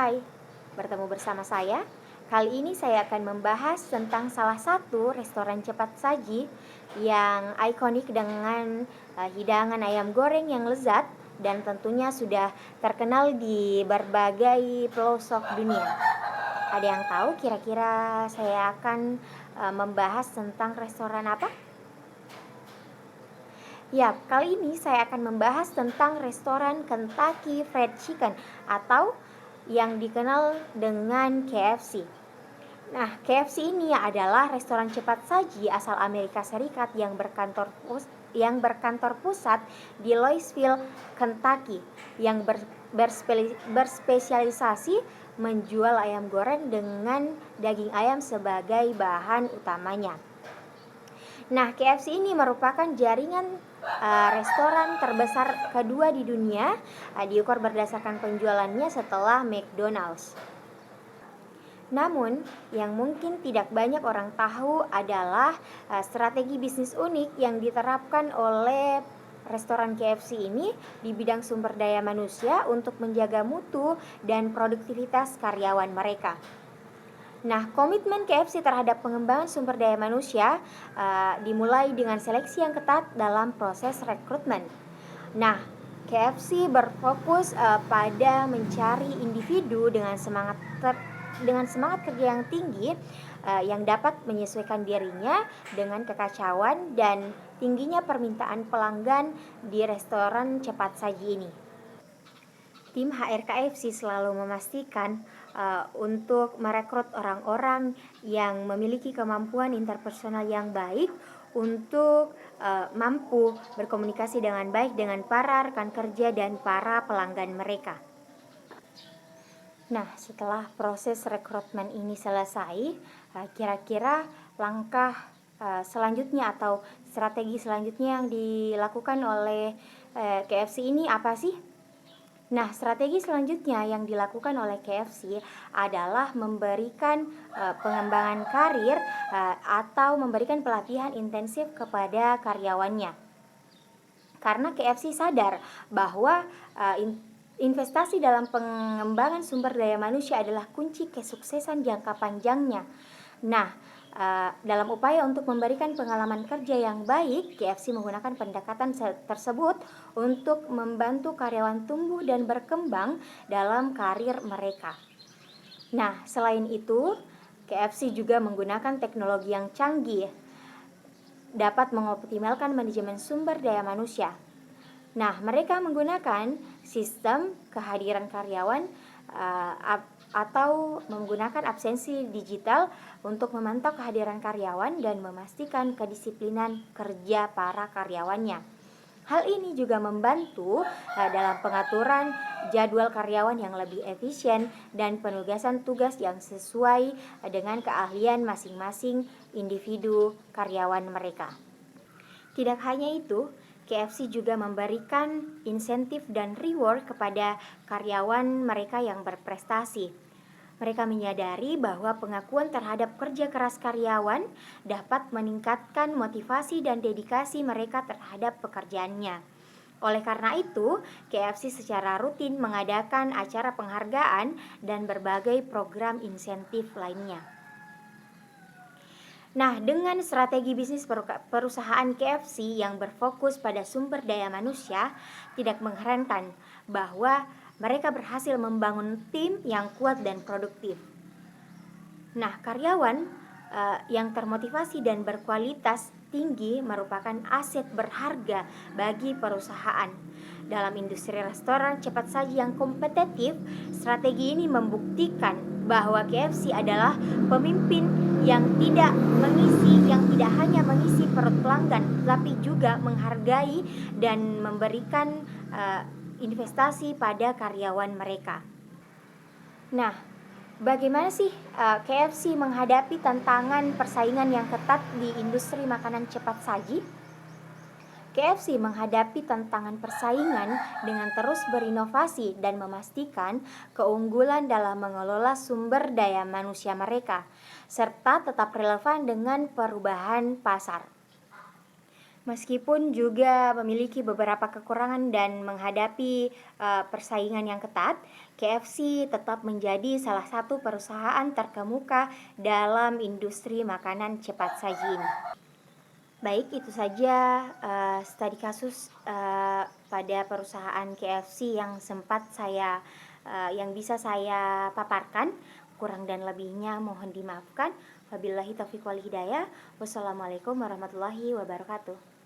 Hai, bertemu bersama saya. Kali ini saya akan membahas tentang salah satu restoran cepat saji yang ikonik dengan hidangan ayam goreng yang lezat dan tentunya sudah terkenal di berbagai pelosok dunia. Ada yang tahu kira-kira saya akan membahas tentang restoran apa? Ya, kali ini saya akan membahas tentang restoran Kentucky Fried Chicken atau yang dikenal dengan KFC. Nah, KFC ini adalah restoran cepat saji asal Amerika Serikat yang berkantor pusat di Louisville, Kentucky, yang berspesialisasi menjual ayam goreng dengan daging ayam sebagai bahan utamanya. Nah, KFC ini merupakan jaringan restoran terbesar kedua di dunia, diukur berdasarkan penjualannya setelah McDonald's. Namun, yang mungkin tidak banyak orang tahu adalah strategi bisnis unik yang diterapkan oleh restoran KFC ini di bidang sumber daya manusia untuk menjaga mutu dan produktivitas karyawan mereka. Nah, komitmen KFC terhadap pengembangan sumber daya manusia dimulai dengan seleksi yang ketat dalam proses rekrutmen. Nah, KFC berfokus pada mencari individu dengan semangat kerja yang tinggi yang dapat menyesuaikan dirinya dengan kekacauan dan tingginya permintaan pelanggan di restoran cepat saji ini. Tim HRKFC selalu memastikan untuk merekrut orang-orang yang memiliki kemampuan interpersonal yang baik untuk mampu berkomunikasi dengan baik dengan para rekan kerja dan para pelanggan mereka. Nah, setelah proses rekrutmen ini selesai, kira-kira langkah selanjutnya atau strategi selanjutnya yang dilakukan oleh KFC ini apa sih? Nah, strategi selanjutnya yang dilakukan oleh KFC adalah memberikan pengembangan karir atau memberikan pelatihan intensif kepada karyawannya. Karena KFC sadar bahwa investasi dalam pengembangan sumber daya manusia adalah kunci kesuksesan jangka panjangnya. Nah, dalam upaya untuk memberikan pengalaman kerja yang baik, KFC menggunakan pendekatan tersebut untuk membantu karyawan tumbuh dan berkembang dalam karir mereka. Nah, selain itu, KFC juga menggunakan teknologi yang canggih dapat mengoptimalkan manajemen sumber daya manusia. Nah, mereka menggunakan sistem kehadiran karyawan atau menggunakan absensi digital untuk memantau kehadiran karyawan dan memastikan kedisiplinan kerja para karyawannya. Hal ini juga membantu dalam pengaturan jadwal karyawan yang lebih efisien dan penugasan tugas yang sesuai dengan keahlian masing-masing individu karyawan mereka. Tidak hanya itu, KFC juga memberikan insentif dan reward kepada karyawan mereka yang berprestasi. Mereka menyadari bahwa pengakuan terhadap kerja keras karyawan dapat meningkatkan motivasi dan dedikasi mereka terhadap pekerjaannya. Oleh karena itu, KFC secara rutin mengadakan acara penghargaan dan berbagai program insentif lainnya. Nah, dengan strategi bisnis perusahaan KFC yang berfokus pada sumber daya manusia, tidak mengherankan bahwa mereka berhasil membangun tim yang kuat dan produktif. Nah, karyawan yang termotivasi dan berkualitas tinggi merupakan aset berharga bagi perusahaan. Dalam industri restoran cepat saji yang kompetitif, strategi ini membuktikan bahwa KFC adalah pemimpin yang tidak hanya mengisi perut pelanggan, tapi juga menghargai dan memberikan investasi pada karyawan mereka. Nah, bagaimana sih KFC menghadapi tantangan persaingan yang ketat di industri makanan cepat saji? KFC menghadapi tantangan persaingan dengan terus berinovasi dan memastikan keunggulan dalam mengelola sumber daya manusia mereka, serta tetap relevan dengan perubahan pasar. Meskipun juga memiliki beberapa kekurangan dan menghadapi persaingan yang ketat, KFC tetap menjadi salah satu perusahaan terkemuka dalam industri makanan cepat saji ini. Baik, itu saja studi kasus pada perusahaan KFC yang sempat yang bisa saya paparkan. Kurang dan lebihnya mohon dimaafkan. Wabillahi taufiq wal hidayah. Wassalamualaikum warahmatullahi wabarakatuh.